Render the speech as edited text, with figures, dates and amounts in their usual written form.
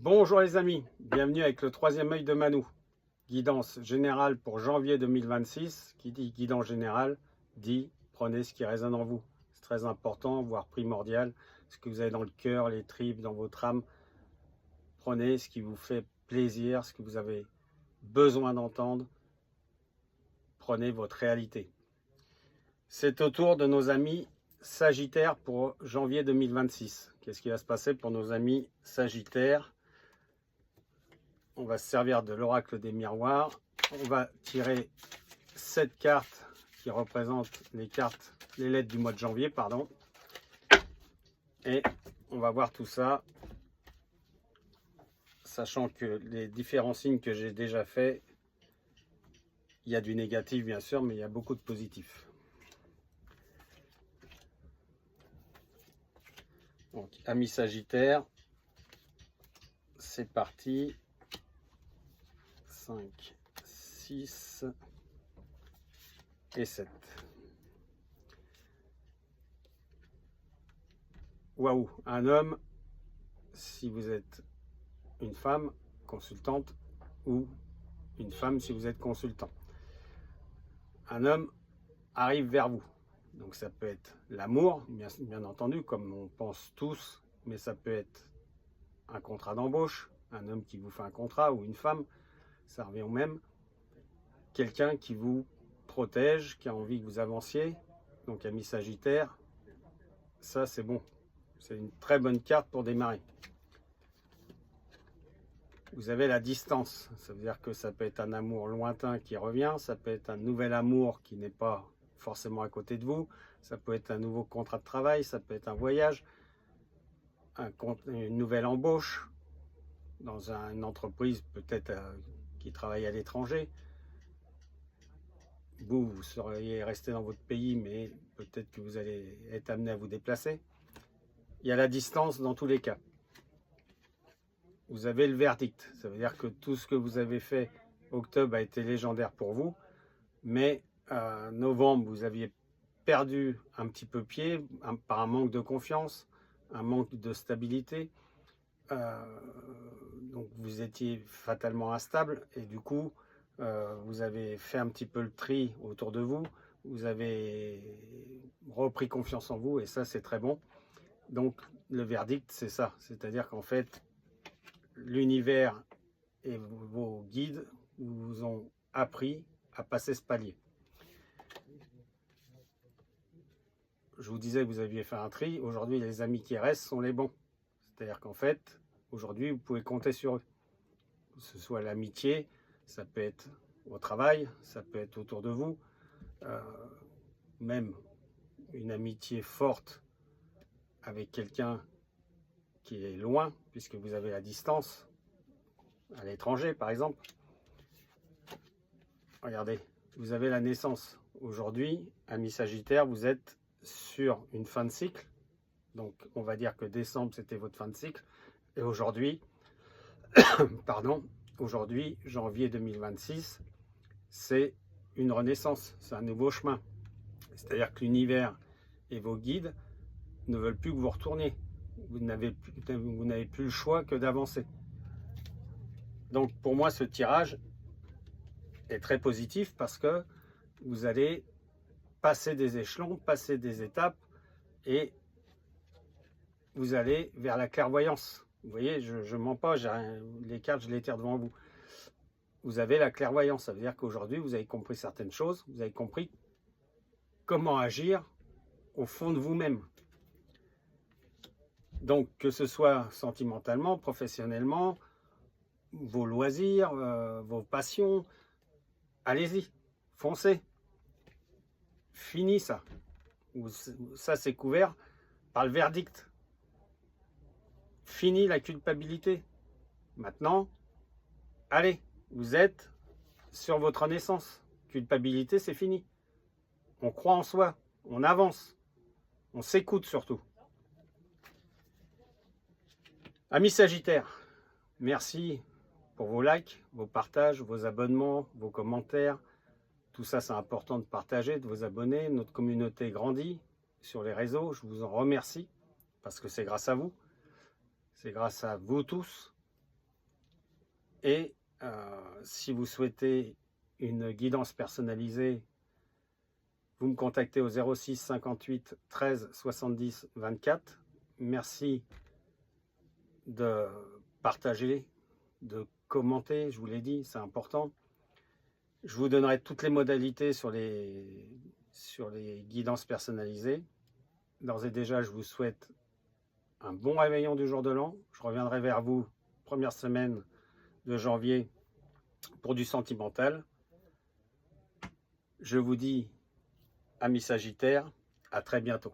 Bonjour les amis, bienvenue avec le troisième œil de Manou. Guidance générale pour janvier 2026. Qui dit guidance générale dit prenez ce qui résonne en vous. C'est très important, voire primordial. Ce que vous avez dans le cœur, les tripes, dans votre âme. Prenez ce qui vous fait plaisir, ce que vous avez besoin d'entendre. Prenez votre réalité. C'est au tour de nos amis Sagittaires pour janvier 2026. Qu'est-ce qui va se passer pour nos amis Sagittaires? On va se servir de l'oracle des miroirs. On va tirer 7 cartes qui représentent les lettres du mois de janvier, pardon. Et on va voir tout ça, sachant que les différents signes que j'ai déjà fait, il y a du négatif bien sûr, mais il y a beaucoup de positif. Donc, amis Sagittaires, c'est parti. 5, 6 et 7. Waouh, un homme, si vous êtes une femme consultante ou une femme si vous êtes consultant. Un homme arrive vers vous. Donc ça peut être l'amour, bien entendu, comme on pense tous, mais ça peut être un contrat d'embauche, un homme qui vous fait un contrat ou une femme, ça revient au même. Quelqu'un qui vous protège, qui a envie que vous avanciez. Donc ami Sagittaire, ça c'est bon. C'est une très bonne carte pour démarrer. Vous avez la distance. Ça veut dire que ça peut être un amour lointain qui revient. Ça peut être un nouvel amour qui n'est pas forcément à côté de vous. Ça peut être un nouveau contrat de travail. Ça peut être un voyage. Une nouvelle embauche dans une entreprise peut-être qui travaille à l'étranger. Vous seriez resté dans votre pays, mais peut-être que vous allez être amené à vous déplacer. Il y a la distance dans tous les cas. Vous avez le verdict. Ça veut dire que tout ce que vous avez fait, octobre a été légendaire pour vous. Mais novembre, vous aviez perdu un petit peu pied par un manque de confiance, un manque de stabilité. Donc vous étiez fatalement instable et du coup, vous avez fait un petit peu le tri autour de vous. Vous avez repris confiance en vous et ça, c'est très bon. Donc le verdict, c'est ça. C'est-à-dire qu'en fait, l'univers et vos guides vous ont appris à passer ce palier. Je vous disais que vous aviez fait un tri. Aujourd'hui, les amis qui restent sont les bons. C'est-à-dire qu'en fait, aujourd'hui, vous pouvez compter sur eux. Que ce soit l'amitié, ça peut être au travail, ça peut être autour de vous. Même une amitié forte avec quelqu'un qui est loin, puisque vous avez la distance, à l'étranger par exemple. Regardez, vous avez la naissance. Aujourd'hui, amis Sagittaire, vous êtes sur une fin de cycle. Donc on va dire que décembre, c'était votre fin de cycle. Et aujourd'hui, pardon, aujourd'hui, janvier 2026, c'est une renaissance, c'est un nouveau chemin. C'est-à-dire que l'univers et vos guides ne veulent plus que vous retourniez. Vous n'avez plus le choix que d'avancer. Donc pour moi, ce tirage est très positif parce que vous allez passer des échelons, passer des étapes et vous allez vers la clairvoyance. Vous voyez, je ne mens pas, les cartes, je les tire devant vous. Vous avez la clairvoyance, ça veut dire qu'aujourd'hui, vous avez compris certaines choses, vous avez compris comment agir au fond de vous-même. Donc, que ce soit sentimentalement, professionnellement, vos loisirs, vos passions, allez-y, foncez. Fini ça. Ça, c'est couvert par le verdict. Fini la culpabilité. Maintenant, allez, vous êtes sur votre naissance. Culpabilité, c'est fini. On croit en soi, on avance, on s'écoute surtout. Amis Sagittaires, merci pour vos likes, vos partages, vos abonnements, vos commentaires. Tout ça, c'est important de partager, de vous abonner. Notre communauté grandit sur les réseaux. Je vous en remercie parce que c'est grâce à vous. C'est grâce à vous tous Et si vous souhaitez une guidance personnalisée, vous me contactez au 06 58 13 70 24. Merci de partager, de commenter, je vous l'ai dit, c'est important. Je vous donnerai toutes les modalités sur les guidances personnalisées. D'ores et déjà, je vous souhaite un bon réveillon du jour de l'an. Je reviendrai vers vous, première semaine de janvier, pour du sentimental. Je vous dis, amis Sagittaires, à très bientôt.